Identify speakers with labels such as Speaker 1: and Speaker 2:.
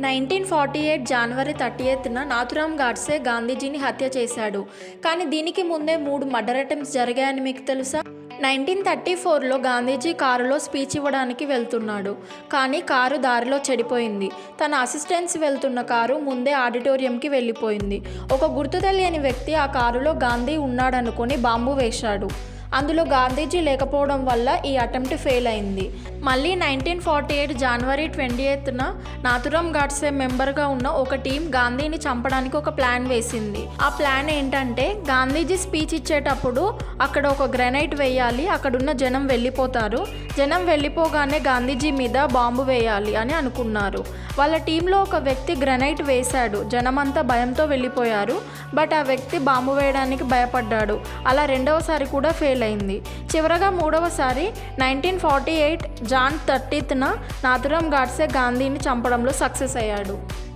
Speaker 1: 1948 జనవరి 30న నాథురామ్ గాడ్సే గాంధీజీని హత్య చేశాడు. కానీ దీనికి ముందే 3 మర్డర్ అటెంప్ట్స్ జరిగాయని మీకు తెలుసా? 1934లో గాంధీజీ కారులో స్పీచ్ ఇవ్వడానికి వెళ్తున్నాడు. కానీ కారు దారిలో చెడిపోయింది. తన అసిస్టెంట్స్ వెళ్తున్న కారు ముందే ఆడిటోరియంకి వెళ్ళిపోయింది. ఒక గుర్తు తెలియని వ్యక్తి ఆ కారులో గాంధీ ఉన్నాడనుకొని బాంబు వేశాడు. అందులో గాంధీజీ లేకపోవడం వల్ల ఈ అటెంప్ట్ ఫెయిల్ అయింది. మళ్ళీ 1948 జనవరి 28న నాథురామ్ గాడ్సే మెంబర్గా ఉన్న ఒక టీం గాంధీని చంపడానికి ఒక ప్లాన్ వేసింది. ఆ ప్లాన్ ఏంటంటే గాంధీజీ స్పీచ్ ఇచ్చేటప్పుడు అక్కడ ఒక గ్రెనైట్ వేయాలి, అక్కడున్న జనం వెళ్ళిపోతారు, జనం వెళ్ళిపోగానే గాంధీజీ మీద బాంబు వేయాలి అని అనుకున్నారు. వాళ్ళ టీంలో ఒక వ్యక్తి గ్రెనైట్ వేశాడు. జనమంతా భయంతో వెళ్ళిపోయారు. బట్ ఆ వ్యక్తి బాంబు వేయడానికి భయపడ్డాడు. అలా రెండవసారి కూడా ఫెయిల్ అయింది. చివరగా మూడవసారి 1948 జాన్ 30న నాథురామ్ గాడ్సే గాంధీని చంపడంలో సక్సెస్ అయ్యాడు.